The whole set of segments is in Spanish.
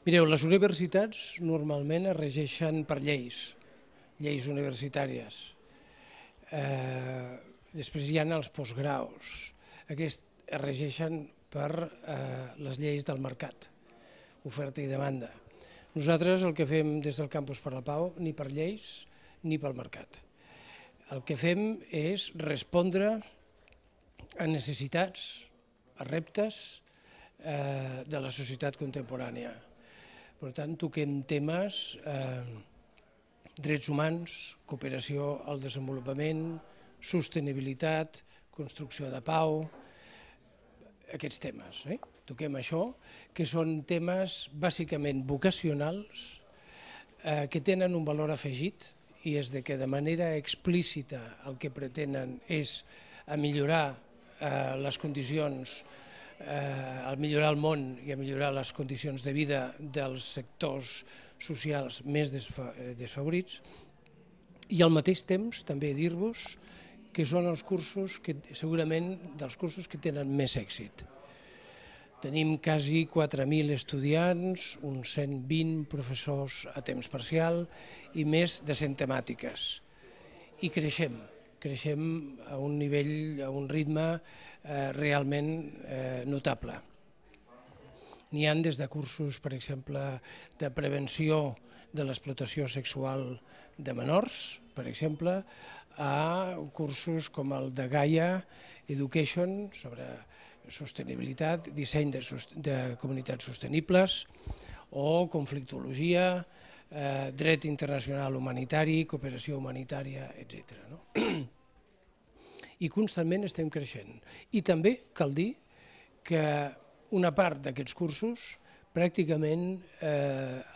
Mireu, les universitats normalment es regeixen per lleis universitàries. Després hi ha els postgraus. Aquests es regeixen per les lleis del mercat, oferta i demanda. Nosaltres el que fem des del Campus per la Pau, ni per lleis ni pel mercat. El que fem és respondre a necessitats, a reptes de la societat contemporània. Per tant, toquem temes, drets humans, cooperació al desenvolupament, sostenibilitat, construcció de pau, aquests temes. Toquem això, que són temes bàsicament vocacionals, que tenen un valor afegit, i és que de manera explícita el que pretenen és millorar les condicions, a millorar el món i a millorar les condicions de vida dels sectors socials més desfavorits, i al mateix temps també dir-vos que són els cursos que segurament dels cursos que tenen més èxit. Tenim quasi 4.000 estudiants, uns 120 professors a temps parcial i més de 100 temàtiques. I creixem a un nivell, a un ritme realment notable. N'hi ha des de cursos, per exemple, de prevenció de l'explotació sexual de menors, per exemple, a cursos com el de Gaia Education sobre sostenibilitat, disseny de comunitats sostenibles, o conflictologia, dret internacional humanitari, cooperació humanitària, etc. I constantment estem creixent. I també cal dir que una part d'aquests cursos pràcticament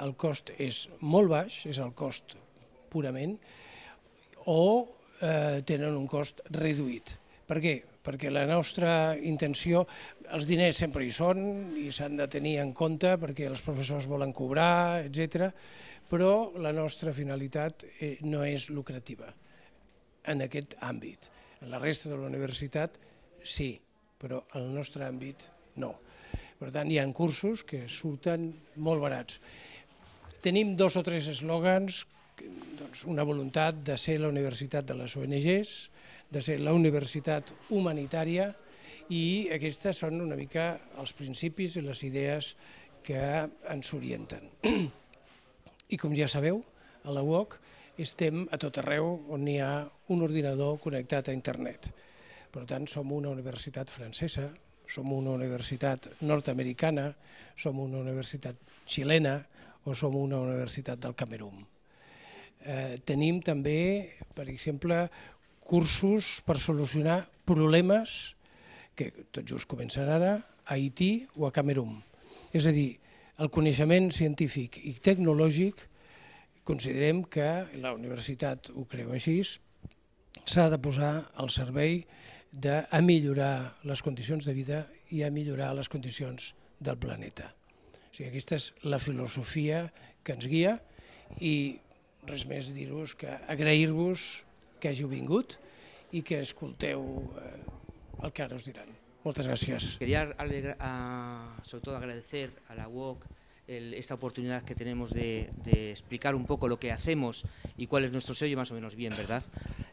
el cost és molt baix, és el cost purament, o tenen un cost reduït. Per què? Perquè la nostra intenció, els diners sempre hi són i s'han de tenir en compte perquè els professors volen cobrar, etc. Però la nostra finalitat no és lucrativa en aquest àmbit. En la resta de la universitat sí, però en el nostre àmbit no. Per tant, hi ha cursos que surten molt barats. Tenim 2 o 3 eslògans, una voluntat de ser la universitat de les ONGs, de ser la universitat humanitària, i aquestes són una mica els principis i les idees que ens orienten. I com ja sabeu, a la UOC estem a tot arreu on hi ha un ordinador connectat a internet. Per tant, som una universitat francesa, som una universitat nord-americana, som una universitat xilena o som una universitat del Camerun. Tenim també, per exemple, cursos per solucionar problemes que tot just comencen ara a Haití o a Camerun. És a dir, el coneixement científic i tecnològic considerem que la universitat ho creu així, s'ha de posar al servei de millorar les condicions de vida i a millorar les condicions del planeta. O sigui, aquesta és la filosofia que ens guia i res més dir-vos que agrair-vos que hàgiu vingut i que escolteu el que ara us diran. Moltes gràcies. Quería sobre todo agradecer a la UOC esta oportunidad que tenemos de explicar un poco lo que hacemos y cuál es nuestro sello, más o menos bien, ¿verdad?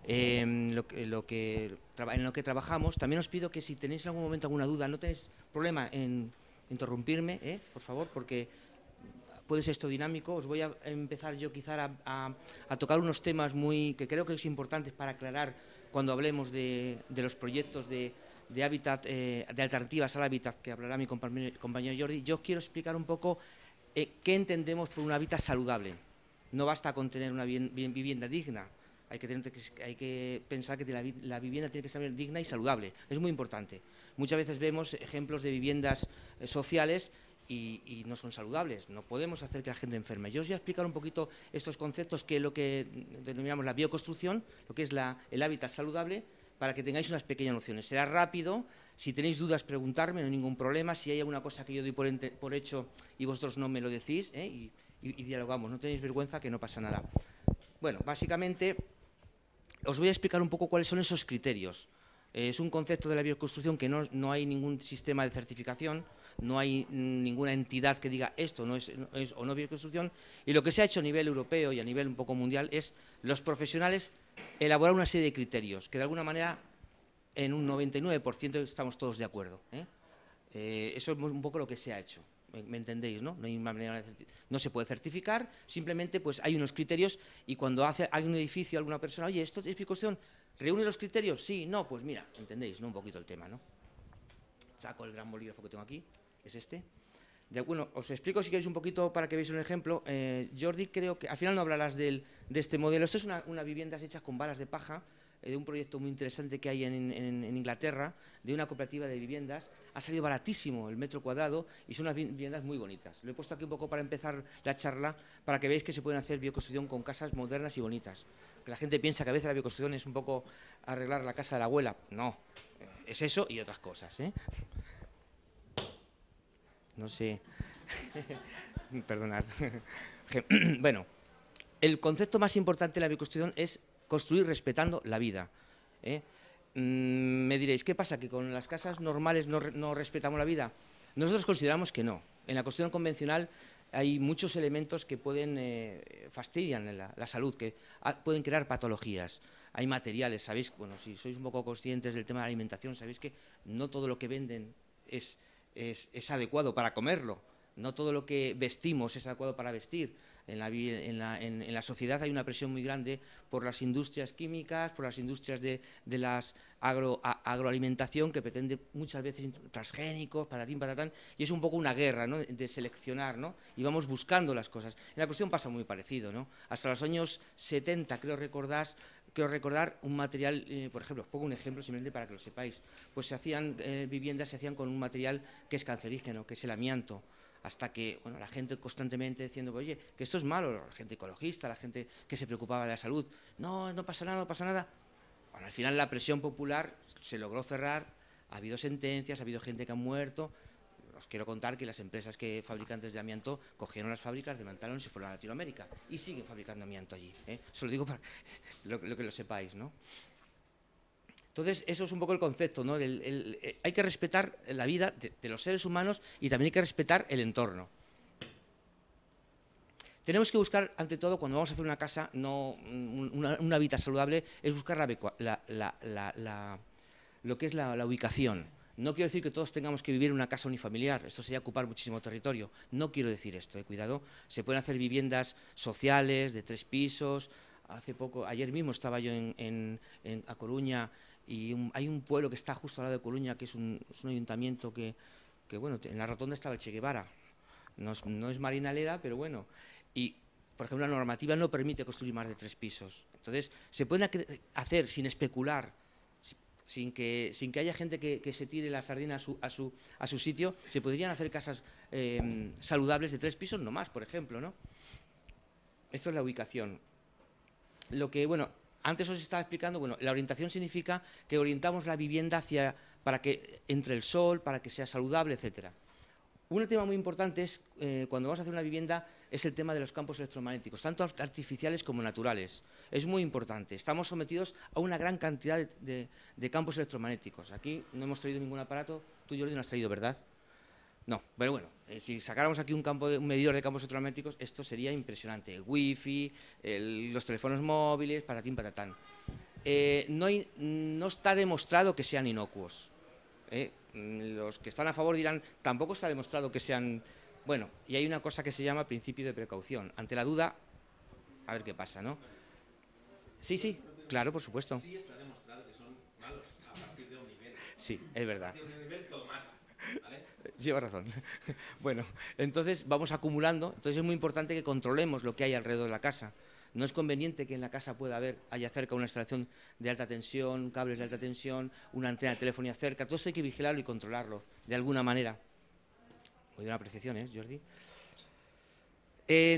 En lo que trabajamos. También os pido que si tenéis en algún momento alguna duda, no tenéis problema en interrumpirme, por favor, porque puede ser esto dinámico. Os voy a empezar yo quizá a tocar unos temas que creo que es importantes para aclarar cuando hablemos de los proyectos de hábitat, de alternativas al hábitat, que hablará mi compañero Jordi. Yo quiero explicar un poco qué entendemos por un hábitat saludable. No basta con tener una vivienda digna, hay que pensar que la vivienda tiene que ser digna y saludable. Es muy importante. Muchas veces vemos ejemplos de viviendas sociales y no son saludables. No podemos hacer que la gente enferme. Yo os voy a explicar un poquito estos conceptos, que es lo que denominamos la bioconstrucción, lo que es el hábitat saludable, para que tengáis unas pequeñas nociones. Será rápido. Si tenéis dudas, preguntarme, no hay ningún problema. Si hay alguna cosa que yo doy por hecho y vosotros no me lo decís, y dialogamos. No tenéis vergüenza, que no pasa nada. Bueno, básicamente os voy a explicar un poco cuáles son esos criterios. Es un concepto de la bioconstrucción que no hay ningún sistema de certificación, no hay ninguna entidad que diga esto no es o no bioconstrucción, y lo que se ha hecho a nivel europeo y a nivel un poco mundial es los profesionales elaborar una serie de criterios que de alguna manera en un 99% estamos todos de acuerdo. Eso es un poco lo que se ha hecho. ¿Me entendéis? ¿No? No se puede certificar, simplemente pues hay unos criterios y cuando hay un edificio, alguna persona, oye, ¿esto es bioconstrucción? ¿Reúne los criterios? Sí, no, pues mira, entendéis, ¿no? Un poquito el tema, ¿no? Saco el gran bolígrafo que tengo aquí, es este. Bueno, os explico si queréis un poquito para que veáis un ejemplo. Jordi, creo que al final no hablarás de este modelo. Esto es una viviendas hechas con balas de paja, de un proyecto muy interesante que hay en Inglaterra, de una cooperativa de viviendas. Ha salido baratísimo el metro cuadrado y son unas viviendas muy bonitas. Lo he puesto aquí un poco para empezar la charla, para que veáis que se pueden hacer bioconstrucción con casas modernas y bonitas. Que la gente piensa que a veces la bioconstrucción es un poco arreglar la casa de la abuela. No, es eso y otras cosas, ¿eh? No sé. Perdonad. Bueno, el concepto más importante de la bioconstrucción es construir respetando la vida. Me diréis, ¿qué pasa? ¿Que con las casas normales no respetamos la vida? Nosotros consideramos que no. En la construcción convencional hay muchos elementos que fastidian la salud, que pueden crear patologías. Hay materiales, ¿sabéis? Bueno, si sois un poco conscientes del tema de la alimentación, sabéis que no todo lo que venden es adecuado para comerlo. No todo lo que vestimos es adecuado para vestir. En la sociedad hay una presión muy grande por las industrias químicas, por las industrias de la agroalimentación, que pretende muchas veces transgénicos, patatín, patatán, y es un poco una guerra, ¿no?, de seleccionar, ¿no?, y vamos buscando las cosas. En la cuestión pasa muy parecido, ¿no? Hasta los años 70, creo recordar un material, por ejemplo, os pongo un ejemplo simplemente para que lo sepáis, pues se hacían viviendas con un material que es cancerígeno, que es el amianto, hasta que, bueno, la gente constantemente diciendo, oye, que esto es malo, la gente ecologista, la gente que se preocupaba de la salud, no pasa nada, no pasa nada. Bueno, al final la presión popular se logró cerrar, ha habido sentencias, ha habido gente que ha muerto. Os quiero contar que las empresas fabricantes de amianto cogieron las fábricas, desmantelaron y se fueron a Latinoamérica y siguen fabricando amianto allí. Eso lo digo para lo que lo sepáis, ¿no? Entonces, eso es un poco el concepto, ¿no? Hay que respetar la vida de los seres humanos y también hay que respetar el entorno. Tenemos que buscar, ante todo, cuando vamos a hacer una casa, una hábitat saludable, es buscar lo que es la ubicación. No quiero decir que todos tengamos que vivir en una casa unifamiliar, esto sería ocupar muchísimo territorio. No quiero decir esto, cuidado. Se pueden hacer viviendas sociales de 3 pisos. Ayer mismo estaba yo a Coruña, y hay un pueblo que está justo al lado de Coruña, que es un ayuntamiento que, bueno, en la rotonda estaba el Che Guevara. No es Marina Leda, pero bueno. Y, por ejemplo, la normativa no permite construir más de 3 pisos. Entonces, se pueden hacer sin especular, sin que haya gente que se tire la sardina a su sitio, se podrían hacer casas saludables de 3 pisos, no más, por ejemplo, ¿no? Esto es la ubicación. Bueno, antes os estaba explicando, bueno, la orientación significa que orientamos la vivienda para que entre el sol, para que sea saludable, etcétera. Un tema muy importante es, cuando vamos a hacer una vivienda, es el tema de los campos electromagnéticos, tanto artificiales como naturales. Es muy importante. Estamos sometidos a una gran cantidad de campos electromagnéticos. Aquí no hemos traído ningún aparato. Tú, Jordi, no has traído, ¿verdad? No, pero bueno, si sacáramos aquí un medidor de campos electromagnéticos, esto sería impresionante. El wifi, los teléfonos móviles, patatín, patatán. No está demostrado que sean inocuos. Los que están a favor dirán, tampoco está demostrado que sean... Bueno, y hay una cosa que se llama principio de precaución. Ante la duda, a ver qué pasa, ¿no? Sí, claro, por supuesto. Sí está demostrado que son malos a partir de un nivel. Sí, es verdad. A partir de un nivel todo malo, ¿vale? Lleva razón. Bueno, entonces vamos acumulando. Entonces es muy importante que controlemos lo que hay alrededor de la casa. No es conveniente que en la casa haya cerca una instalación de alta tensión, cables de alta tensión, una antena de telefonía cerca. Todo esto hay que vigilarlo y controlarlo de alguna manera. Muy buena apreciación, Jordi.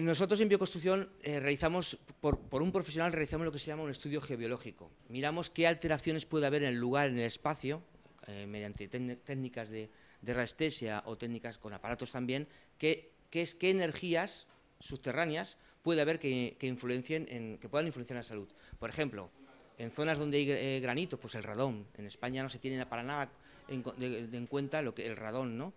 Nosotros en bioconstrucción realizamos, por un profesional, realizamos lo que se llama un estudio geobiológico. Miramos qué alteraciones puede haber en el lugar, en el espacio, mediante técnicas de radiestesia o técnicas con aparatos también, qué energías subterráneas puede haber que puedan influenciar en la salud. Por ejemplo, En zonas donde hay granito, pues el radón. En España no se tiene para nada en cuenta el radón, ¿no?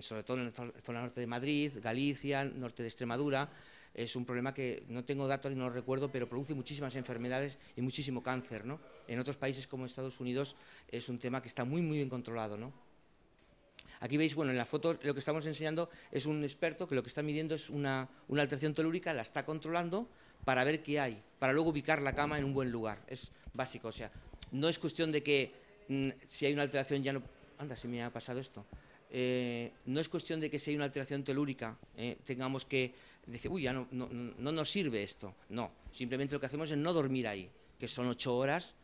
Sobre todo en la zona norte de Madrid, Galicia, norte de Extremadura. Es un problema que no tengo datos y no lo recuerdo, pero produce muchísimas enfermedades y muchísimo cáncer, ¿no? En otros países como Estados Unidos es un tema que está muy, muy bien controlado, ¿no? Aquí veis, bueno, en la foto lo que estamos enseñando es un experto que lo que está midiendo es una alteración telúrica, la está controlando para ver qué hay, para luego ubicar la cama en un buen lugar. Es básico, o sea, no es cuestión de que si hay una alteración ya no... Anda, se me ha pasado esto. No es cuestión de que si hay una alteración telúrica tengamos que decir, uy, ya no nos sirve esto. No, simplemente lo que hacemos es no dormir ahí, que son 8 horas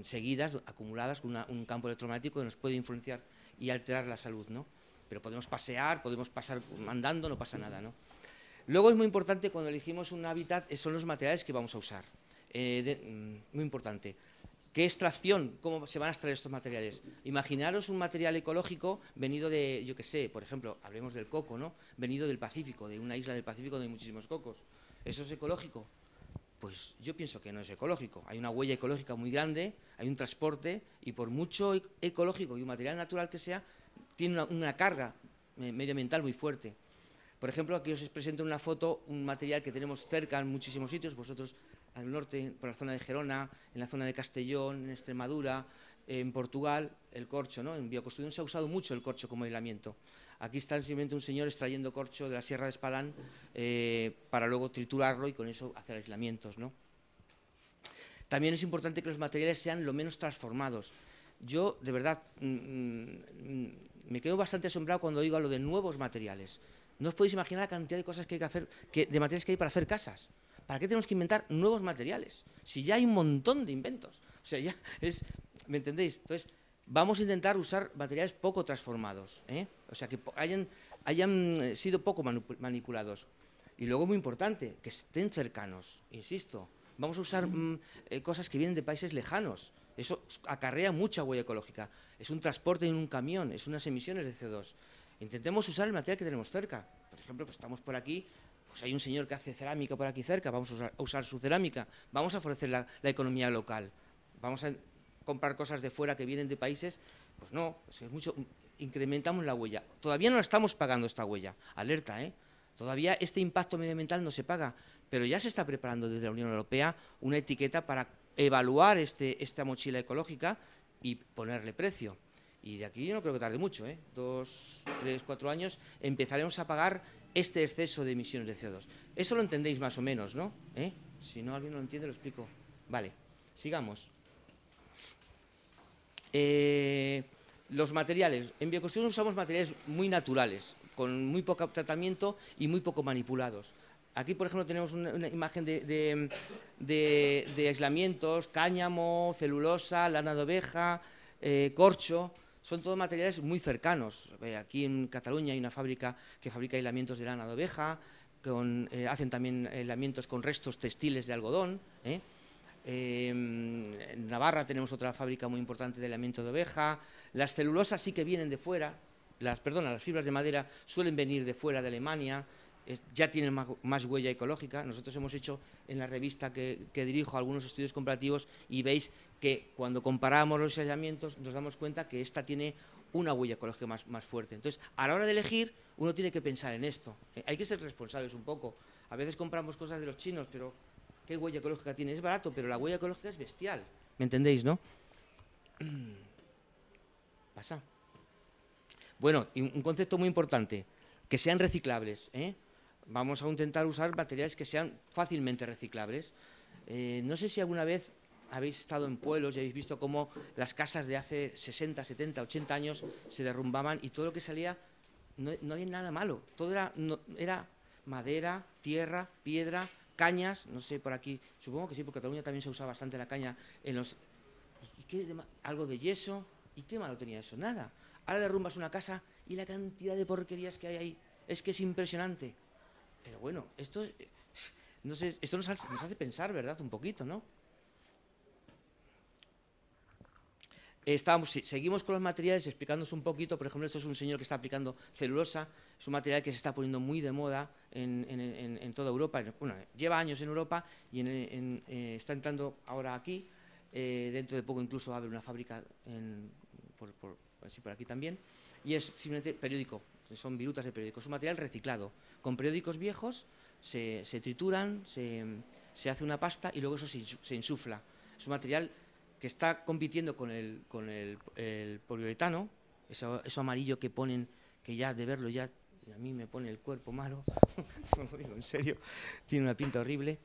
seguidas, acumuladas con un campo electromagnético que nos puede influenciar y alterar la salud, ¿no? Pero podemos pasear, podemos pasar andando, no pasa nada, ¿no? Luego es muy importante cuando elegimos un hábitat, son los materiales que vamos a usar. Muy importante. ¿Qué extracción? ¿Cómo se van a extraer estos materiales? Imaginaros un material ecológico venido de, yo qué sé, por ejemplo, hablemos del coco, ¿no? Venido del Pacífico, de una isla del Pacífico donde hay muchísimos cocos. ¿Eso es ecológico? Pues yo pienso que no es ecológico. Hay una huella ecológica muy grande, hay un transporte y por mucho ecológico y un material natural que sea, tiene una carga medioambiental muy fuerte. Por ejemplo, aquí os presento una foto, un material que tenemos cerca en muchísimos sitios, vosotros al norte, por la zona de Gerona, en la zona de Castellón, en Extremadura, en Portugal, el corcho, ¿no? En bioconstrucción se ha usado mucho el corcho como aislamiento. Aquí está simplemente un señor extrayendo corcho de la Sierra de Espadán para luego triturarlo y con eso hacer aislamientos, ¿no? También es importante que los materiales sean lo menos transformados. Yo, de verdad, me quedo bastante asombrado cuando oigo lo de nuevos materiales. No os podéis imaginar la cantidad de cosas que hay que hacer, de materiales que hay para hacer casas. ¿Para qué tenemos que inventar nuevos materiales? Si ya hay un montón de inventos. O sea, ya es... ¿Me entendéis? Entonces, vamos a intentar usar materiales poco transformados, ¿eh? O sea, que hayan sido poco manipulados. Y luego, muy importante, que estén cercanos, insisto. Vamos a usar cosas que vienen de países lejanos. Eso acarrea mucha huella ecológica. Es un transporte en un camión, es unas emisiones de CO2. Intentemos usar el material que tenemos cerca. Por ejemplo, pues estamos por aquí, pues hay un señor que hace cerámica por aquí cerca, vamos a usar su cerámica. Vamos a favorecer la economía local. Vamos a comprar cosas de fuera que vienen de países, pues no, pues es mucho, incrementamos la huella. Todavía no la estamos pagando esta huella, alerta, ¿eh? Todavía este impacto medioambiental no se paga, pero ya se está preparando desde la Unión Europea una etiqueta para evaluar esta mochila ecológica y ponerle precio. Y de aquí yo no creo que tarde mucho, 2, 3, 4 años, empezaremos a pagar este exceso de emisiones de CO2. Eso lo entendéis más o menos, ¿no? Si no alguien lo entiende, lo explico. Vale, sigamos. Los materiales. En bioconstrucción usamos materiales muy naturales, con muy poco tratamiento y muy poco manipulados. Aquí, por ejemplo, tenemos una imagen de aislamientos, cáñamo, celulosa, lana de oveja, corcho. Son todos materiales muy cercanos. Aquí en Cataluña hay una fábrica que fabrica aislamientos de lana de oveja, hacen también aislamientos con restos textiles de algodón. En Navarra tenemos otra fábrica muy importante de aislamiento de oveja. Las celulosas sí que vienen de fuera, las fibras de madera suelen venir de fuera de Alemania, ya tienen más huella ecológica. Nosotros hemos hecho en la revista que dirijo algunos estudios comparativos y veis que cuando comparamos los aislamientos nos damos cuenta que esta tiene una huella ecológica más fuerte. Entonces, a la hora de elegir, uno tiene que pensar en esto. Hay que ser responsables un poco. A veces compramos cosas de los chinos, pero ¿qué huella ecológica tiene? Es barato, pero la huella ecológica es bestial. ¿Me entendéis, no? Pasa. Bueno, y un concepto muy importante, que sean reciclables, Vamos a intentar usar materiales que sean fácilmente reciclables. No sé si alguna vez habéis estado en pueblos y habéis visto cómo las casas de hace 60, 70, 80 años se derrumbaban y todo lo que salía, no había nada malo. Todo era madera, tierra, piedra, cañas, no sé, por aquí, supongo que sí, porque en Cataluña también se usa bastante la caña en los... algo de yeso, ¿y qué malo tenía eso? Nada. Ahora derrumbas una casa y la cantidad de porquerías que hay ahí es que es impresionante. Pero bueno, esto nos hace pensar, ¿verdad? Un poquito, ¿no? Seguimos con los materiales, explicándonos un poquito. Por ejemplo, esto es un señor que está aplicando celulosa. Es un material que se está poniendo muy de moda en toda Europa. Bueno, lleva años en Europa y está entrando ahora aquí. dentro de poco incluso abre una fábrica por aquí también, y es simplemente periódico, son virutas de periódico, es un material reciclado. Con periódicos viejos se trituran, se hace una pasta y luego eso se insufla. Es un material que está compitiendo con el poliuretano, eso amarillo que ponen, que ya de verlo ya a mí me pone el cuerpo malo, lo digo en serio, tiene una pinta horrible.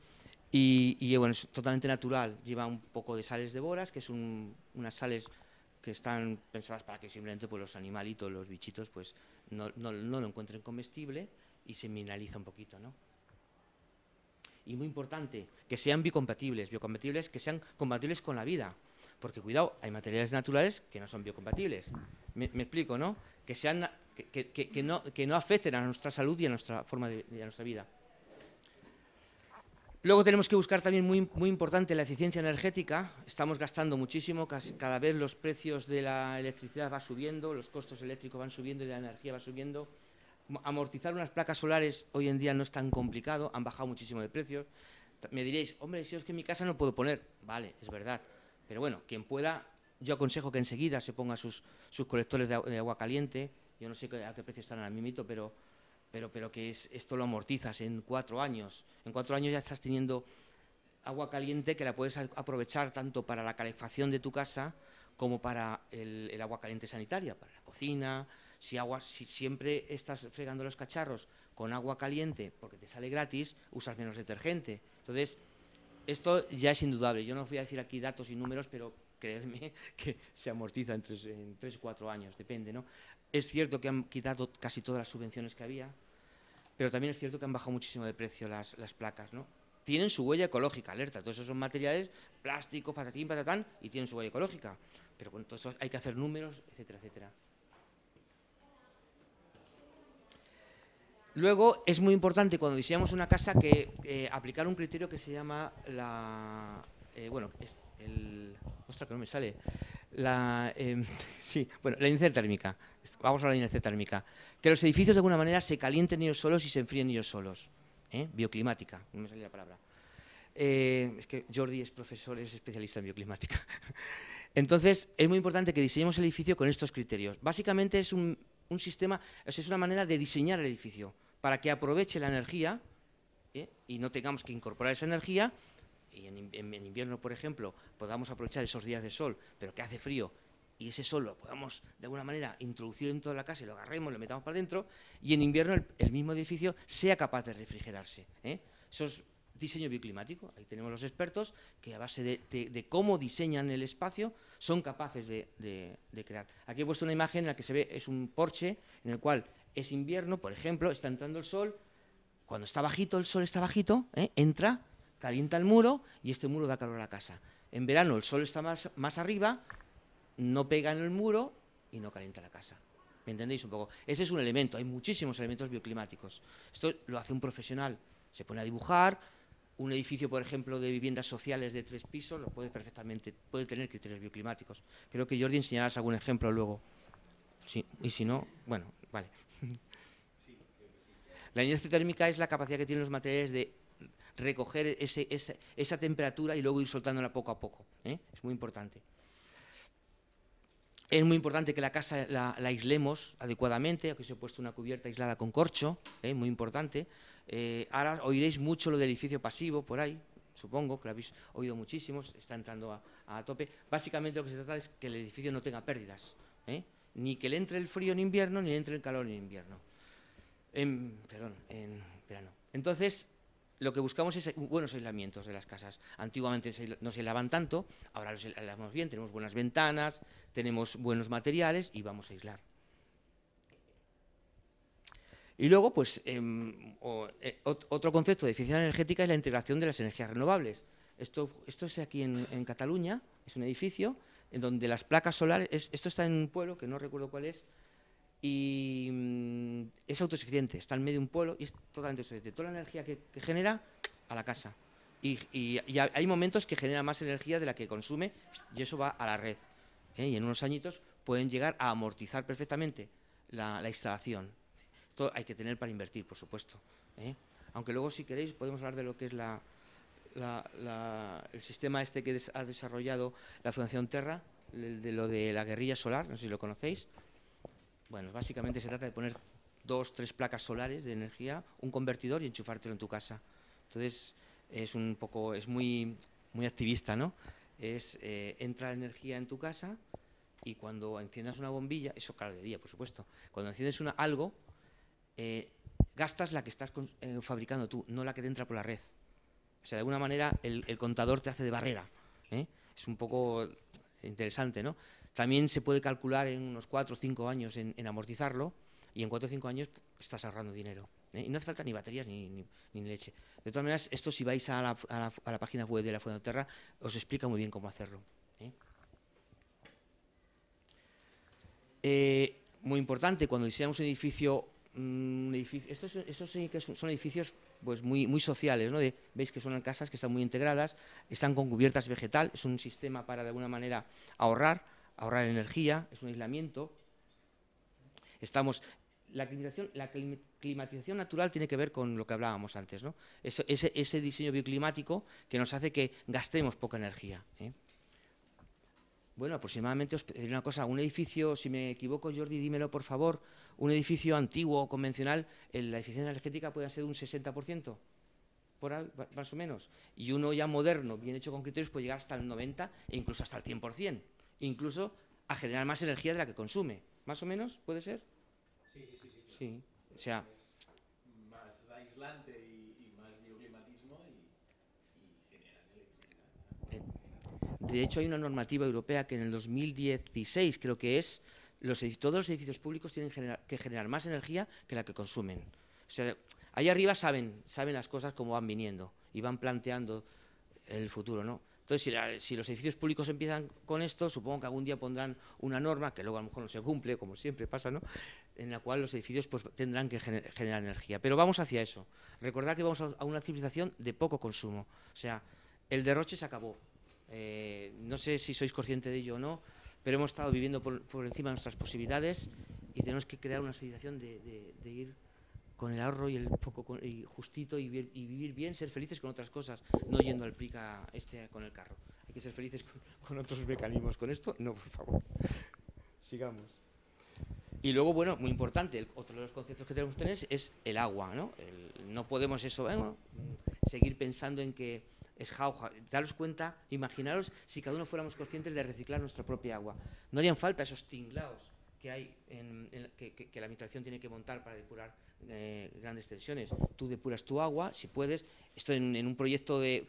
Y bueno, es totalmente natural, lleva un poco de sales de boras, que son unas sales que están pensadas para que simplemente pues, los animalitos, los bichitos, pues no lo encuentren comestible y se mineraliza un poquito, ¿no? Y muy importante, que sean biocompatibles que sean compatibles con la vida, porque cuidado, hay materiales naturales que no son biocompatibles. Me explico, ¿no? Que no afecten a nuestra salud y a nuestra forma de nuestra vida. Luego tenemos que buscar también, muy importante, la eficiencia energética. Estamos gastando muchísimo, cada vez los precios de la electricidad van subiendo, los costos eléctricos van subiendo y la energía va subiendo. Amortizar unas placas solares hoy en día no es tan complicado, han bajado muchísimo de precio. Me diréis, hombre, si es que en mi casa no puedo poner. Vale, es verdad. Pero bueno, quien pueda, yo aconsejo que enseguida se ponga sus colectores de agua caliente. Yo no sé a qué precio están al mimito, pero que esto lo amortizas en 4 años. En 4 años ya estás teniendo agua caliente que la puedes aprovechar tanto para la calefacción de tu casa como para el agua caliente sanitaria, para la cocina. Si siempre estás fregando los cacharros con agua caliente porque te sale gratis, usas menos detergente. Entonces, esto ya es indudable. Yo no os voy a decir aquí datos y números, pero creedme que se amortiza en 3 o 4 años, depende, ¿no? Es cierto que han quitado casi todas las subvenciones que había, pero también es cierto que han bajado muchísimo de precio las placas, ¿no? Tienen su huella ecológica, alerta. Todos esos son materiales, plástico, patatín, patatán, y tienen su huella ecológica. Pero con todo eso hay que hacer números, etcétera, etcétera. Luego, es muy importante cuando diseñamos una casa que aplicar un criterio que se llama ostras, que no me sale. La inercia térmica. Vamos a la inercia térmica. Que los edificios de alguna manera se calienten ellos solos y se enfríen ellos solos. Bioclimática, no me salía la palabra. Es que Jordi es profesor, es especialista en bioclimática. Entonces, es muy importante que diseñemos el edificio con estos criterios. Básicamente es un sistema, es una manera de diseñar el edificio para que aproveche la energía y no tengamos que incorporar esa energía y en invierno, por ejemplo, podamos aprovechar esos días de sol, pero que hace frío, y ese sol lo podamos de alguna manera introducir en toda la casa y lo agarremos, lo metamos para dentro, y en invierno el mismo edificio sea capaz de refrigerarse. Eso es diseño bioclimático. Ahí tenemos los expertos que a base de cómo diseñan el espacio son capaces de crear. Aquí he puesto una imagen en la que se ve, es un porche en el cual es invierno, por ejemplo, está entrando el sol, cuando está bajito, el sol está bajito, entra, calienta el muro y este muro da calor a la casa. En verano el sol está más arriba, no pega en el muro y no calienta la casa. ¿Me entendéis un poco? Ese es un elemento, hay muchísimos elementos bioclimáticos. Esto lo hace un profesional, se pone a dibujar. Un edificio, por ejemplo, de viviendas sociales de 3 pisos, lo puede perfectamente, puede tener criterios bioclimáticos. Creo que Jordi enseñarás algún ejemplo luego. Sí, y si no, bueno, vale. La inercia térmica es la capacidad que tienen los materiales de recoger esa temperatura y luego ir soltándola poco a poco. Es muy importante. Es muy importante que la casa la aislemos adecuadamente. Aquí os he puesto una cubierta aislada con corcho, muy importante. Ahora oiréis mucho lo del edificio pasivo por ahí, supongo que lo habéis oído muchísimo, está entrando a tope. Básicamente lo que se trata es que el edificio no tenga pérdidas, ni que le entre el frío en invierno, ni le entre el calor en invierno. En verano. Entonces, lo que buscamos es buenos aislamientos de las casas. Antiguamente no se aislaban tanto, ahora los aislamos bien, tenemos buenas ventanas, tenemos buenos materiales y vamos a aislar. Y luego, pues, otro concepto de eficiencia energética es la integración de las energías renovables. Esto es aquí en Cataluña, es un edificio en donde las placas solares, esto está en un pueblo que no recuerdo cuál es, y es autosuficiente, está en medio de un pueblo y es totalmente autosuficiente. Toda la energía que genera a la casa. Y hay momentos que genera más energía de la que consume y eso va a la red. Y en unos añitos pueden llegar a amortizar perfectamente la instalación. Esto hay que tener para invertir, por supuesto. Aunque luego, si queréis, podemos hablar de lo que es el sistema este que ha desarrollado la Fundación Terra, de lo de la guerrilla solar, no sé si lo conocéis. Bueno, básicamente se trata de poner 2 o 3 placas solares de energía, un convertidor y enchufártelo en tu casa. Entonces es muy activista, ¿no? Entra la energía en tu casa y cuando enciendas una bombilla, eso claro de día, por supuesto, cuando enciendes algo, gastas la que estás fabricando tú, no la que te entra por la red. O sea, de alguna manera el contador te hace de barrera, ¿eh? Es un poco interesante, ¿no? También se puede calcular en unos 4 o 5 años en amortizarlo, y en 4 o 5 años estás ahorrando dinero, ¿eh? Y no hace falta ni baterías ni leche. De todas maneras, esto si vais a la página web de la Fundación Terra, os explica muy bien cómo hacerlo, ¿eh? Muy importante, cuando diseñamos un edificio, estos sí que son edificios pues muy sociales, ¿no? Veis que son casas que están muy integradas, están con cubiertas vegetal, es un sistema para de alguna manera ahorrar energía, es un aislamiento. La climatización natural tiene que ver con lo que hablábamos antes, ¿no? Ese diseño bioclimático que nos hace que gastemos poca energía, ¿eh? Bueno, aproximadamente os pediré una cosa, un edificio, si me equivoco, Jordi, dímelo por favor, un edificio antiguo o convencional, la eficiencia energética puede ser un 60%, más o menos, y uno ya moderno, bien hecho con criterios, puede llegar hasta el 90% e incluso hasta el 100%, incluso a generar más energía de la que consume, más o menos, ¿puede ser? Sí, o sea... más aislante y más bioclimatismo y generan electricidad. De hecho, hay una normativa europea que en el 2016, creo que es, todos los edificios públicos tienen que generar más energía que la que consumen. O sea, ahí arriba saben las cosas como van viniendo y van planteando el futuro, ¿no? Entonces, si los edificios públicos empiezan con esto, supongo que algún día pondrán una norma, que luego a lo mejor no se cumple, como siempre pasa, ¿no?, en la cual los edificios pues, tendrán que generar energía. Pero vamos hacia eso. Recordad que vamos a una civilización de poco consumo. O sea, el derroche se acabó. No sé si sois conscientes de ello o no, pero hemos estado viviendo por encima de nuestras posibilidades y tenemos que crear una civilización de ir con el ahorro y el poco y justito y vivir bien, ser felices con otras cosas, no yendo al prica con el carro. Hay que ser felices con otros mecanismos. Con esto, no, por favor. Sigamos. Y luego, bueno, muy importante, otro de los conceptos que tenemos que tener es el agua, ¿no? No podemos seguir pensando en que es jauja. Daros cuenta, imaginaros si cada uno fuéramos conscientes de reciclar nuestra propia agua. No harían falta esos tinglaos que hay que la administración tiene que montar para depurar grandes tensiones. Tú depuras tu agua, si puedes. Esto en un proyecto de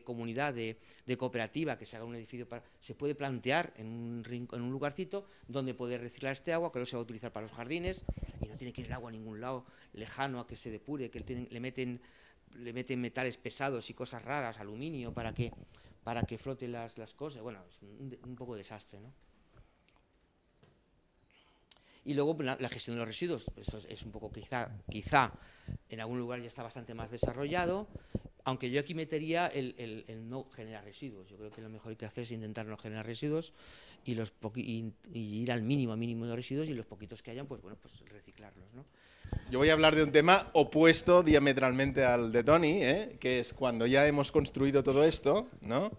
comunidad, de cooperativa, que se haga un edificio, se puede plantear en un lugarcito donde poder reciclar este agua, que luego se va a utilizar para los jardines, y no tiene que ir el agua a ningún lado lejano a que se depure, que le meten metales pesados y cosas raras, aluminio, para que floten las cosas. Bueno, es un poco desastre, ¿no? Y luego la gestión de los residuos, eso es un poco quizá en algún lugar ya está bastante más desarrollado, aunque yo aquí metería el no generar residuos. Yo creo que lo mejor que hay que hacer es intentar no generar residuos y ir al mínimo de residuos, y los poquitos que hayan, pues bueno, pues reciclarlos, ¿no? Yo voy a hablar de un tema opuesto diametralmente al de Tony, que es cuando ya hemos construido todo esto, ¿no?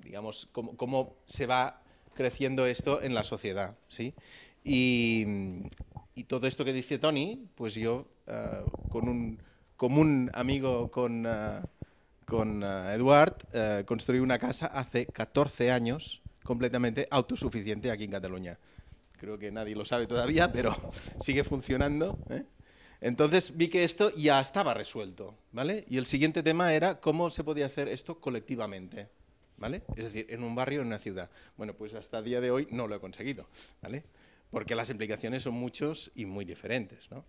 Digamos, cómo se va creciendo esto en la sociedad, ¿sí? Y todo esto que dice Tony, pues yo, con un común amigo con Eduard, construí una casa hace 14 años completamente autosuficiente aquí en Cataluña. Creo que nadie lo sabe todavía, pero sigue funcionando, ¿eh? Entonces vi que esto ya estaba resuelto, ¿vale? Y el siguiente tema era cómo se podía hacer esto colectivamente, ¿vale? Es decir, en un barrio, en una ciudad. Bueno, pues hasta el día de hoy no lo he conseguido, ¿vale? Porque las implicaciones son muchos y muy diferentes, ¿no?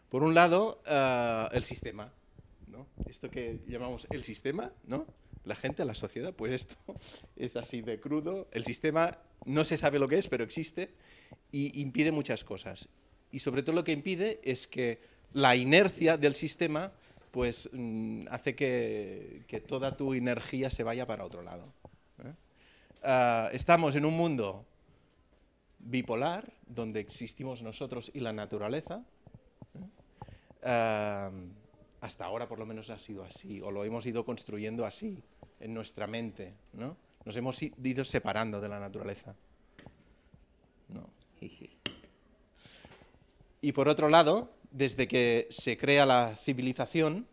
Por un lado, el sistema, ¿no? Esto que llamamos el sistema, ¿no? La gente, la sociedad, pues esto es así de crudo. El sistema no se sabe lo que es, pero existe y impide muchas cosas. Y sobre todo lo que impide es que la inercia del sistema pues hace que toda tu energía se vaya para otro lado, ¿eh? Estamos en un mundo bipolar, donde existimos nosotros y la naturaleza, ¿eh? hasta ahora por lo menos ha sido así, o lo hemos ido construyendo así en nuestra mente, ¿no? Nos hemos ido separando de la naturaleza. No. Y por otro lado, desde que se crea la civilización,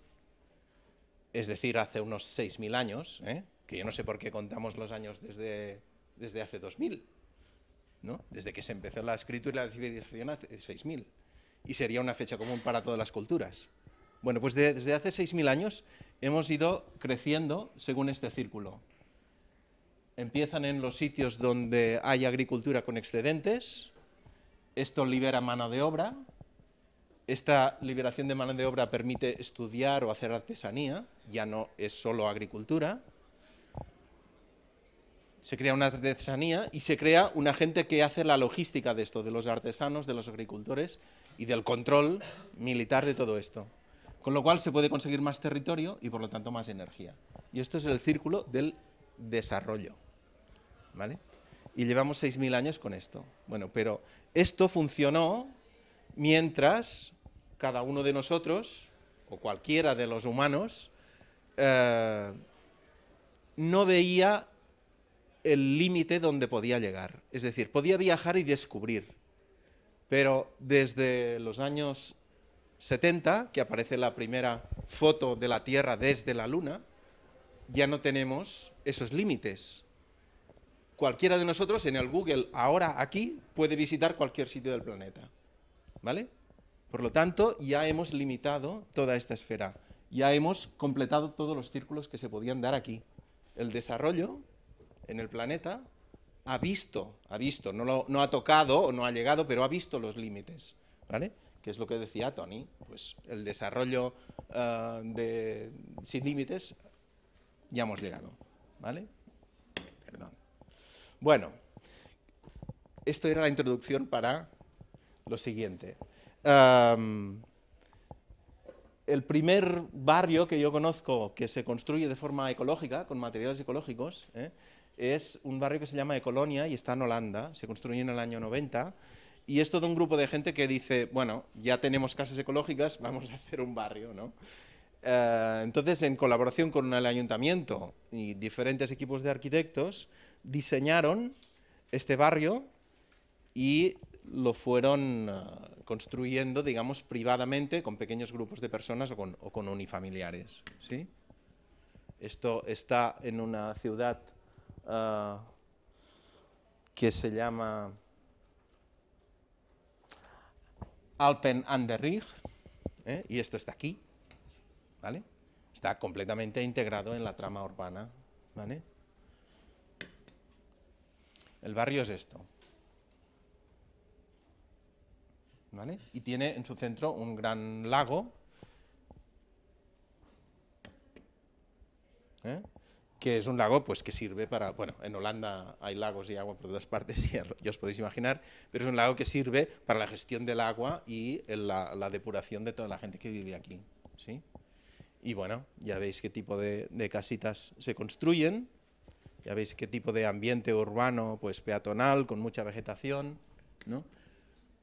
es decir, hace unos 6.000 años, que yo no sé por qué contamos los años desde hace 2.000, ¿no? Desde que se empezó la escritura y la civilización hace 6.000, y sería una fecha común para todas las culturas. Bueno, pues desde hace 6.000 años hemos ido creciendo según este círculo. Empiezan en los sitios donde hay agricultura con excedentes, esto libera mano de obra, esta liberación de mano de obra permite estudiar o hacer artesanía, ya no es solo agricultura. Se crea una artesanía y se crea una gente que hace la logística de esto, de los artesanos, de los agricultores y del control militar de todo esto. Con lo cual se puede conseguir más territorio y por lo tanto más energía. Y esto es el círculo del desarrollo, ¿vale? Y llevamos 6.000 años con esto. Bueno, pero esto funcionó mientras cada uno de nosotros, o cualquiera de los humanos, no veía el límite donde podía llegar. Es decir, podía viajar y descubrir. Pero desde los años 70, que aparece la primera foto de la Tierra desde la Luna, ya no tenemos esos límites. Cualquiera de nosotros en el Google, ahora aquí, puede visitar cualquier sitio del planeta, ¿vale? Por lo tanto, ya hemos limitado toda esta esfera, ya hemos completado todos los círculos que se podían dar aquí. El desarrollo en el planeta ha visto, no ha tocado o no ha llegado, pero ha visto los límites, ¿vale? Que es lo que decía Tony, pues el desarrollo sin límites, ya hemos llegado, ¿vale? Perdón. Bueno, esto era la introducción para lo siguiente. El primer barrio que yo conozco que se construye de forma ecológica, con materiales ecológicos, es un barrio que se llama Ecolonia y está en Holanda, se construyó en el año 90, y es todo un grupo de gente que dice, bueno, ya tenemos casas ecológicas, vamos a hacer un barrio, ¿no? Entonces, en colaboración con el ayuntamiento y diferentes equipos de arquitectos, diseñaron este barrio y lo fueron construyendo, digamos, privadamente, con pequeños grupos de personas o con unifamiliares, ¿sí? Esto está en una ciudad que se llama Alpen an der Rijn, y esto está aquí, ¿vale? Está completamente integrado en la trama urbana, ¿vale? El barrio es esto, ¿vale? Y tiene en su centro un gran lago, que es un lago pues, que sirve para, bueno, en Holanda hay lagos y agua por todas partes, ya os podéis imaginar, pero es un lago que sirve para la gestión del agua y la depuración de toda la gente que vive aquí, ¿sí? Y bueno, ya veis qué tipo de casitas se construyen, ya veis qué tipo de ambiente urbano, pues peatonal, con mucha vegetación, ¿no?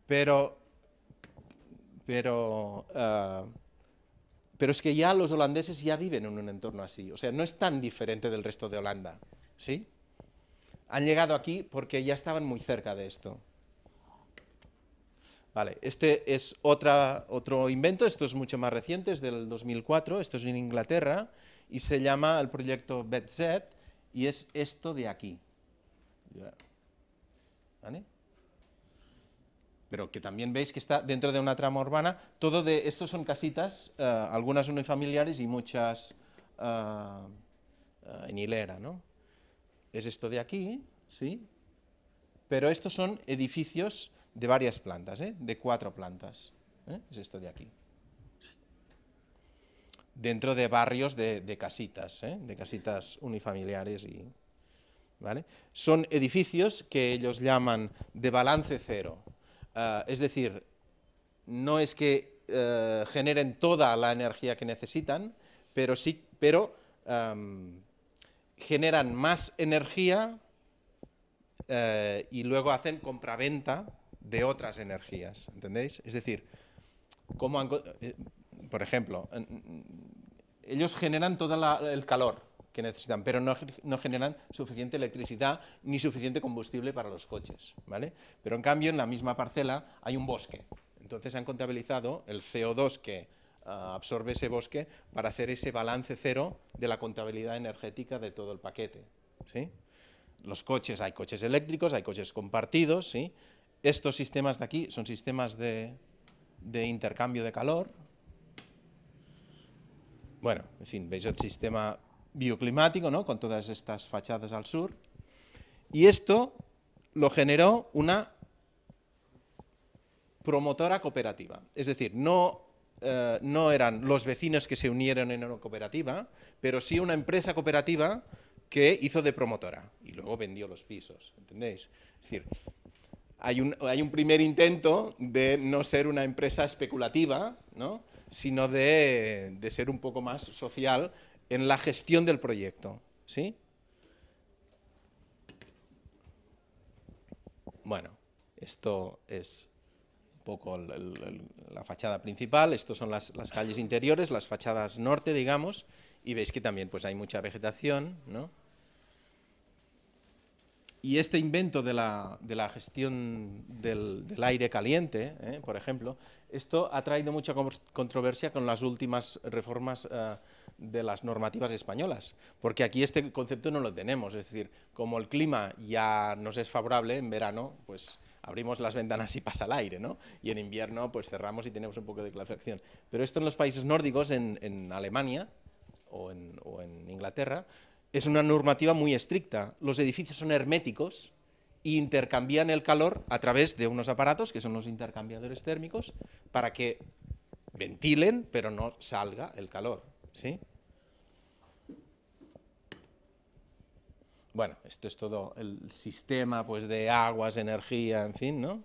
Pero es que ya los holandeses ya viven en un entorno así, o sea, no es tan diferente del resto de Holanda, ¿sí? Han llegado aquí porque ya estaban muy cerca de esto. Vale, este es otro invento, esto es mucho más reciente, es del 2004, esto es en Inglaterra, y se llama el proyecto BETZ, y es esto de aquí. ¿Vale? Pero que también veis que está dentro de una trama urbana. Estos son casitas, algunas unifamiliares y muchas en hilera, ¿no? Es esto de aquí, ¿sí? Pero estos son edificios de varias plantas, de 4 plantas. Es esto de aquí. Dentro de barrios de casitas unifamiliares. ¿Vale? Son edificios que ellos llaman de balance cero. Es decir, no es que generen toda la energía que necesitan, pero generan más energía y luego hacen compraventa de otras energías, ¿entendéis? Es decir, por ejemplo, ellos generan todo el calor que necesitan, pero no generan suficiente electricidad ni suficiente combustible para los coches, ¿vale? Pero en cambio en la misma parcela hay un bosque, entonces han contabilizado el CO2 que absorbe ese bosque para hacer ese balance cero de la contabilidad energética de todo el paquete, ¿sí? Los coches, hay coches eléctricos, hay coches compartidos, ¿sí? Estos sistemas de aquí son sistemas de intercambio de calor. Bueno, en fin, veis el sistema bioclimático, ¿no? Con todas estas fachadas al sur. Y esto lo generó una promotora cooperativa. Es decir, no eran los vecinos que se unieron en una cooperativa, pero sí una empresa cooperativa que hizo de promotora y luego vendió los pisos, ¿entendéis? Es decir, hay un primer intento de no ser una empresa especulativa, ¿no? Sino de ser un poco más social en la gestión del proyecto, ¿sí? Bueno, esto es un poco la fachada principal, estos son las calles interiores, las fachadas norte, digamos, y veis que también pues, hay mucha vegetación, ¿no? Y este invento de la gestión del aire caliente, por ejemplo, esto ha traído mucha controversia con las últimas reformas de las normativas españolas, porque aquí este concepto no lo tenemos, es decir, como el clima ya nos es favorable en verano, pues abrimos las ventanas y pasa el aire, ¿no? Y en invierno pues cerramos y tenemos un poco de calefacción. Pero esto en los países nórdicos, en Alemania o en Inglaterra, es una normativa muy estricta. Los edificios son herméticos e intercambian el calor a través de unos aparatos, que son los intercambiadores térmicos, para que ventilen, pero no salga el calor, ¿sí? Bueno, esto es todo el sistema pues, de aguas, energía, en fin, ¿no?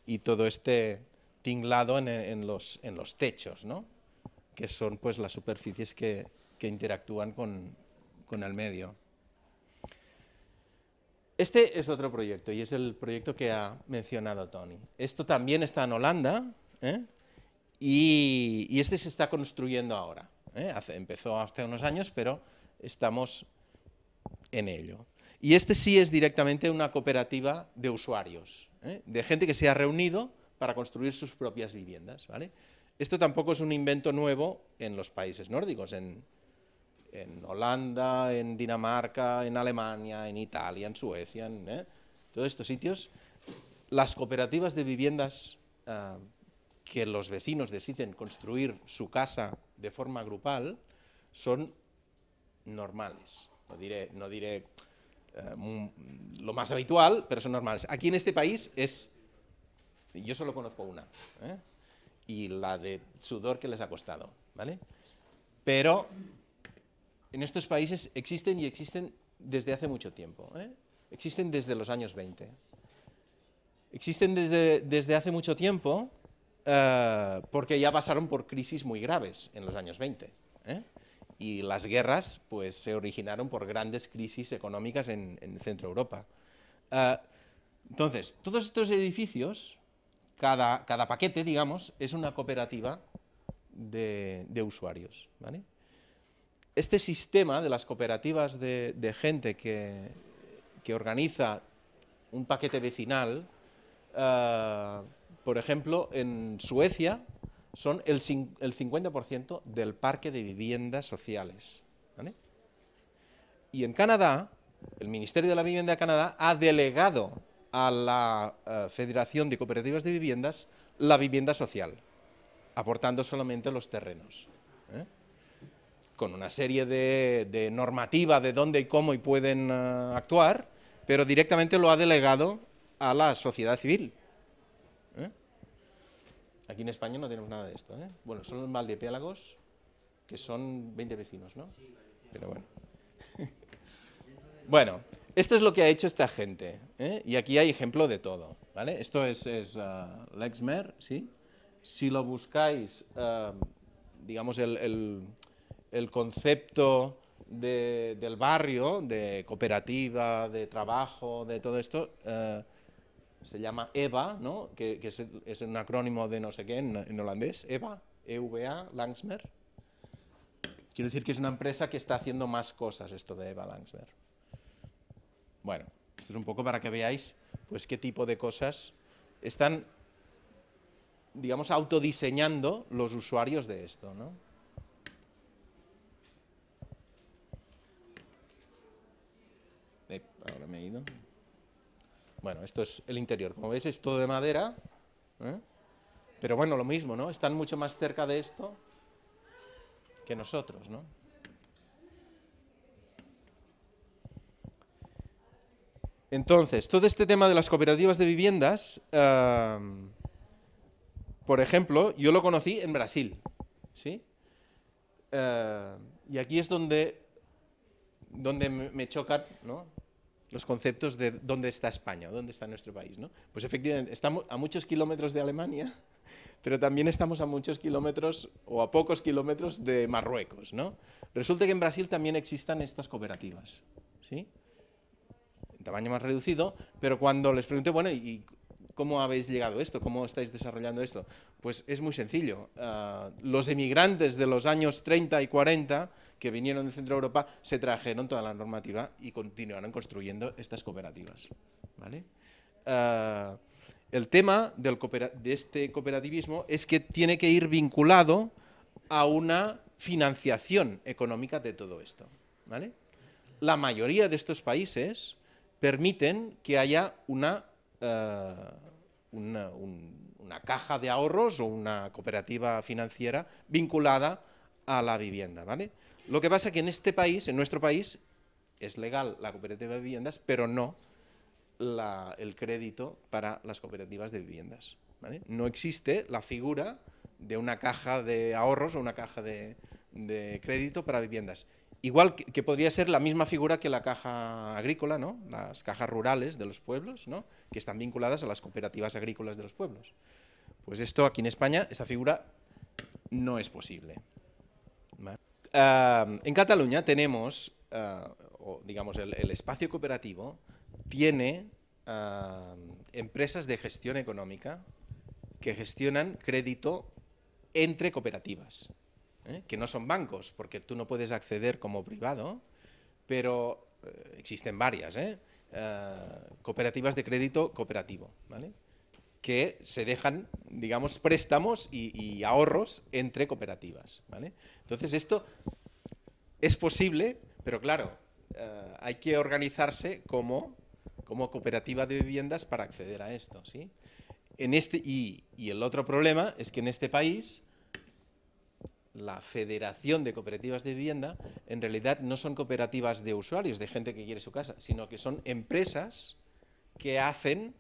Y todo este tinglado en los techos, ¿no? Que son pues, las superficies que interactúan con el medio. Este es otro proyecto y es el proyecto que ha mencionado Tony. Esto también está en Holanda, y este se está construyendo ahora. Empezó hace unos años, pero estamos en ello. Y este sí es directamente una cooperativa de usuarios, de gente que se ha reunido para construir sus propias viviendas, ¿vale? Esto tampoco es un invento nuevo en los países nórdicos, en Holanda, en Dinamarca, en Alemania, en Italia, en Suecia, todos estos sitios, las cooperativas de viviendas que los vecinos deciden construir su casa de forma grupal son normales. No diré lo más habitual, pero son normales. Aquí en este país yo solo conozco una, y la de sudor que les ha costado, ¿vale? Pero en estos países existen y existen desde hace mucho tiempo, existen desde los años 20. Existen desde hace mucho tiempo porque ya pasaron por crisis muy graves en los años 20. Y las guerras pues, se originaron por grandes crisis económicas en Centro Europa. Entonces, todos estos edificios, cada paquete, digamos, es una cooperativa de usuarios, ¿vale? Este sistema de las cooperativas de gente que organiza un paquete vecinal, por ejemplo, en Suecia son el 50% del parque de viviendas sociales, ¿vale? Y en Canadá, el Ministerio de la Vivienda de Canadá ha delegado a la Federación de Cooperativas de Viviendas la vivienda social, aportando solamente los terrenos, con una serie de normativa de dónde y cómo pueden actuar, pero directamente lo ha delegado a la sociedad civil. Aquí en España no tenemos nada de esto, Bueno, son los Valdepiélagos, que son 20 vecinos, ¿no? Pero bueno. Bueno, esto es lo que ha hecho esta gente, y aquí hay ejemplo de todo, ¿vale? Esto es Lexmer, ¿sí? Si lo buscáis, digamos, el concepto del barrio, de cooperativa, de trabajo, de todo esto, se llama EVA, ¿no? que es un acrónimo de no sé qué en holandés, EVA, EVA Langsmer. Quiero decir que es una empresa que está haciendo más cosas, esto de Eva Langsmer. Bueno, esto es un poco para que veáis pues qué tipo de cosas están, digamos, autodiseñando los usuarios de esto, ¿no? Ahora me he ido. Bueno, esto es el interior. Como veis es todo de madera, ¿eh? Pero bueno, lo mismo, ¿no? Están mucho más cerca de esto que nosotros, ¿no? Entonces, todo este tema de las cooperativas de viviendas, por ejemplo, yo lo conocí en Brasil, ¿sí? Y aquí es donde me chocan, ¿no?, los conceptos de dónde está España, dónde está nuestro país, ¿no? Pues efectivamente, estamos a muchos kilómetros de Alemania, pero también estamos a muchos kilómetros o a pocos kilómetros de Marruecos, ¿no? Resulta que en Brasil también existan estas cooperativas, ¿sí? En tamaño más reducido, pero cuando les pregunté, bueno, ¿y cómo habéis llegado a esto? ¿Cómo estáis desarrollando esto? Pues es muy sencillo. Los emigrantes de los años 30 y 40 que vinieron de Centro Europa se trajeron toda la normativa y continuaron construyendo estas cooperativas, ¿vale? El tema de este cooperativismo es que tiene que ir vinculado a una financiación económica de todo esto, ¿vale? La mayoría de estos países permiten que haya una caja de ahorros o una cooperativa financiera vinculada a la vivienda, ¿vale? Lo que pasa es que en este país, en nuestro país, es legal la cooperativa de viviendas, pero no el crédito para las cooperativas de viviendas, ¿vale? No existe la figura de una caja de ahorros o una caja de crédito para viviendas. Igual que podría ser la misma figura que la caja agrícola, ¿no?, las cajas rurales de los pueblos, ¿no?, que están vinculadas a las cooperativas agrícolas de los pueblos. Pues esto aquí en España, esta figura no es posible, ¿vale? En Cataluña tenemos, digamos, el espacio cooperativo tiene empresas de gestión económica que gestionan crédito entre cooperativas, que no son bancos, porque tú no puedes acceder como privado, pero existen varias, cooperativas de crédito cooperativo, ¿vale?, que se dejan, digamos, préstamos y ahorros entre cooperativas, ¿vale? Entonces esto es posible, pero claro, hay que organizarse como cooperativa de viviendas para acceder a esto, ¿sí? Y el otro problema es que en este país la Federación de Cooperativas de Vivienda en realidad no son cooperativas de usuarios, de gente que quiere su casa, sino que son empresas que hacen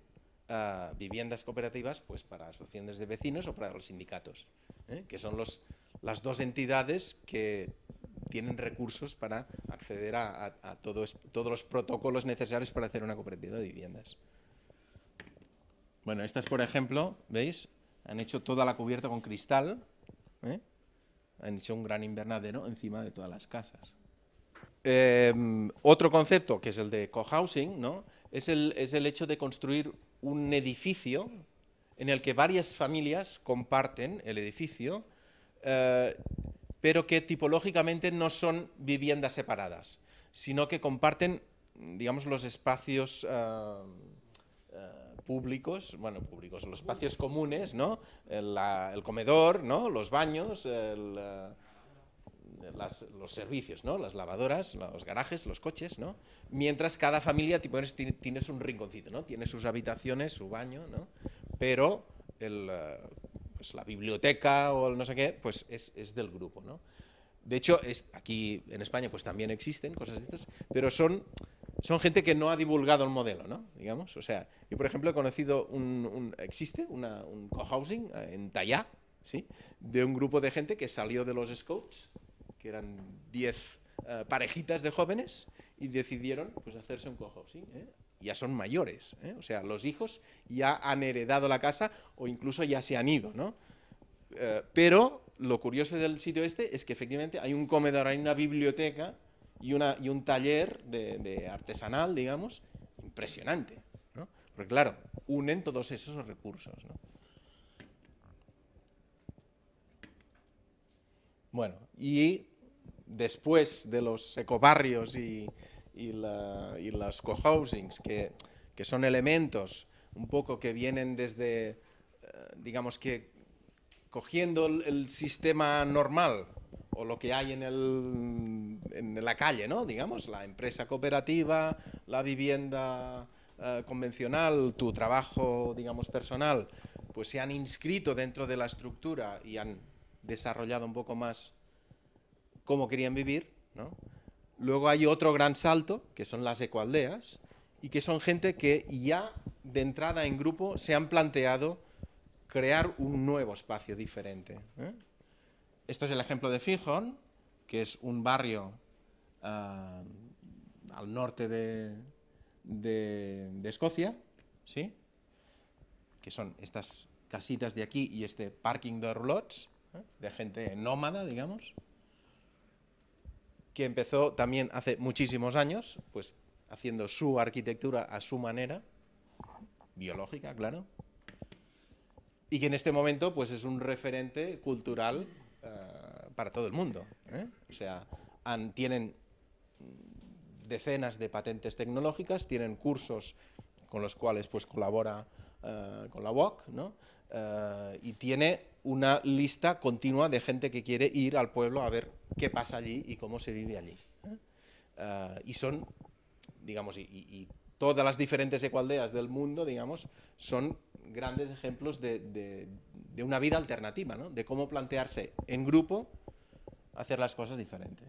viviendas cooperativas pues para asociaciones de vecinos o para los sindicatos, que son las dos entidades que tienen recursos para acceder a todos los protocolos necesarios para hacer una cooperativa de viviendas. Bueno, estas, por ejemplo, ¿veis? Han hecho toda la cubierta con cristal, han hecho un gran invernadero encima de todas las casas. Otro concepto, que es el de cohousing, ¿no?, es el hecho de construir un edificio en el que varias familias comparten el edificio, pero que tipológicamente no son viviendas separadas, sino que comparten, digamos, los espacios públicos, los espacios comunes, ¿no?, el comedor, ¿no?, los baños, los servicios, ¿no?, las lavadoras, los garajes, los coches, ¿no?, mientras cada familia tienes un rinconcito, ¿no?, tiene sus habitaciones, su baño, ¿no?, pero pues la biblioteca o el no sé qué, pues es del grupo, ¿no? De hecho, aquí en España pues también existen cosas de estas, pero son gente que no ha divulgado el modelo, ¿no?, digamos. O sea, yo por ejemplo he conocido existe un cohousing en Tallá, ¿sí?, de un grupo de gente que salió de los Scouts, que eran 10 parejitas de jóvenes, y decidieron pues hacerse un cohousing, ya son mayores, o sea, los hijos ya han heredado la casa o incluso ya se han ido, ¿no? Pero lo curioso del sitio este es que efectivamente hay un comedor, hay una biblioteca y un taller de artesanal, digamos, impresionante, ¿no? Porque claro, unen todos esos recursos, ¿no? Bueno, y después de los ecobarrios y los cohousings, que son elementos un poco que vienen desde, digamos que cogiendo el sistema normal o lo que hay en la calle, ¿no? Digamos, la empresa cooperativa, la vivienda convencional, tu trabajo, digamos, personal, pues se han inscrito dentro de la estructura y han desarrollado un poco más cómo querían vivir, ¿no? Luego hay otro gran salto, que son las ecoaldeas, y que son gente que ya de entrada en grupo se han planteado crear un nuevo espacio diferente, ¿eh? Esto es el ejemplo de Firhorn, que es un barrio al norte de Escocia, ¿sí? Que son estas casitas de aquí y este parking de roulots, ¿eh? De gente nómada, digamos, que empezó también hace muchísimos años, pues haciendo su arquitectura a su manera, biológica, claro, y que en este momento pues es un referente cultural para todo el mundo, ¿eh? O sea, tienen decenas de patentes tecnológicas, tienen cursos con los cuales pues colabora con la UOC, ¿no? Y tiene una lista continua de gente que quiere ir al pueblo a ver qué pasa allí y cómo se vive allí, ¿eh? Y son, digamos, y todas las diferentes ecoaldeas del mundo, digamos, son grandes ejemplos de una vida alternativa, ¿no? De cómo plantearse en grupo hacer las cosas diferentes.